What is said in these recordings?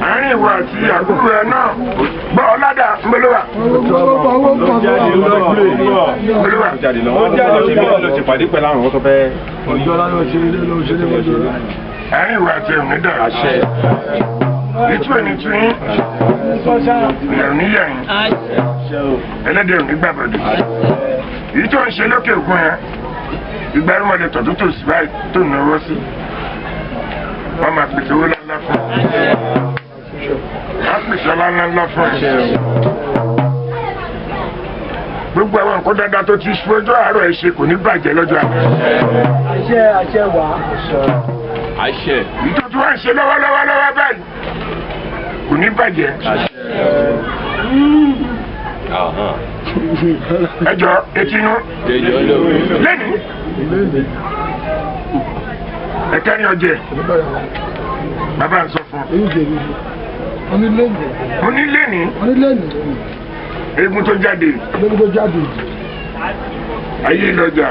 àárín ìwà àti àbúrò ẹ náà gbọ́ ọ̀làdà mbẹ́lẹ́wà. àárín ìwà àti ẹ̀mí dà. Ìtú ẹni tún yín, ìyàwó níyàyín, ẹlẹ́dẹ̀ òní gbàgbọ́dọ̀. Èyí tó ń ṣe lókè òkun yẹn, ìgbà ẹrúmọdé tọ̀tún tòsí báyìí tó náwó sí. Wọ́n máa pèsè owó ńlá fún ẹ. Wọ́n á pèsè ọlá ńlá fún ẹ. Gbogbo àwọn nǹkan dáadáa tó ti ṣú ọjọ́ àárọ̀ ẹ̀ ṣe kò ní bàjẹ́ lọ́jọ́ àárọ̀. Àṣẹ wà. Àṣẹ. Ìtọ́jú wa ń ṣe lọ́wọ́lọ́wọ́ báyìí. Kò ní bàjẹ́. Ẹjọ́ etí inú. Lẹ́nu. Ẹ̀kẹ́rin ọjẹ́. Bàbá ń sọ fún. Onílẹ́ni. Eégún tó jáde. Ayé lọ́jà.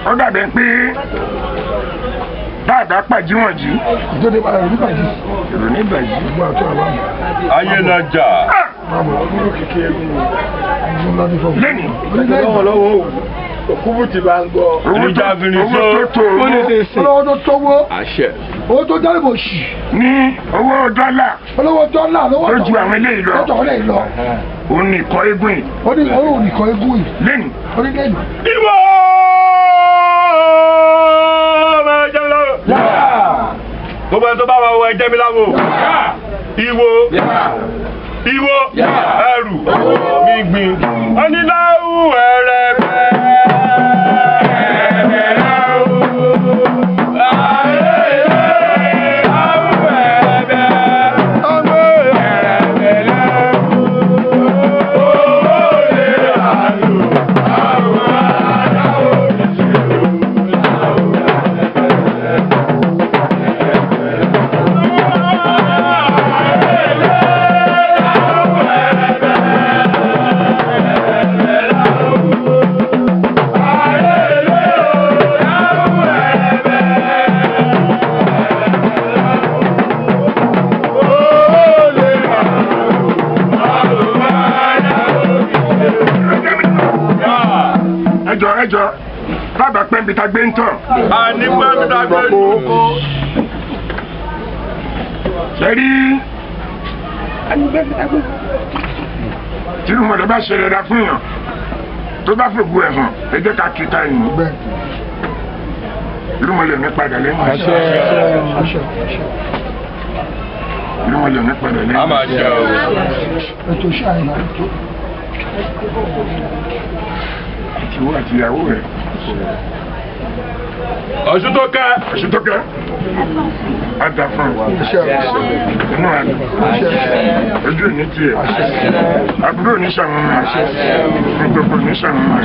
Ó dàbẹ̀ pé bàbá pàjí wọ̀n jí. Ìròní bàjí. Ayé lọ́jà. Lẹ́ni. Lọ́wọ́lọ́wọ́ òkúbù ti bá ń gbọ́. Owó tó tówó. Àṣẹ. Owó tó jáde bò ṣì. Ní owó dọ́là. Olówó dọ́là lówó tó ju àwọn eléyìí lọ. Lọ́jọ́ ọ̀rẹ́ yìí lọ. Òun nìkan eégún yìí. Òun nìkan eégún yìí. Lẹ́ni. Onílẹ́ni. Ìwọ! Gbogbo ẹni tó bá wà wọ ẹjẹ́ mi láwo. Ìwọ. Ìwọ. Ẹrù. Mi gbìn. Oníláwù ẹrẹ̀bẹ̀. Ẹjọ́ bàbá pẹ́ńbí ta gbé ń tàn. Àní pẹ́ńbí ta gbé ń tàn. Ṣẹ́rí tí mo lè bá ṣe rẹ̀ fún yàn tó bá fògbó ẹ̀ hàn ẹ jẹ́ ká kí táyì mú. Irú mo lè ní padà lẹ́yìn. Irú mo lè ní padà lẹ́yìn. A máa ṣe o. Ètò iṣẹ́ àyìnbá tó. Ìwọ àti ìyàwó rẹ̀. Ọ̀ṣun tó kẹ́. Ọ̀ṣun tó kẹ́. A dà fún ọ. Inú àná. Ojú òní tiẹ̀. Àbúrò ní sàwọn ọmọ. Gbogbo ní sàwọn ọmọ.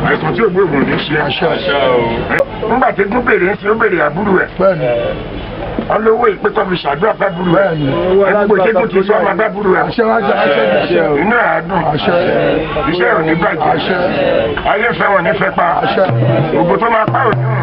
Àìsàn tí ògbóògùn ní ṣe. Nígbà tí gún bèrè ń ṣe ó bèrè àbúrò ẹ̀. Olówó ìpè kan fi ṣàdúrà fábúrò ẹ̀. Ẹgbẹ́ ìṣègùn ti sọ ọmọ fábúrò ẹ̀. Inú àádùn. Iṣẹ́ ò ní bàjẹ́. Ayé fẹ́ wọn ní fẹ́ pa. Ògbó tó máa pa òní hàn.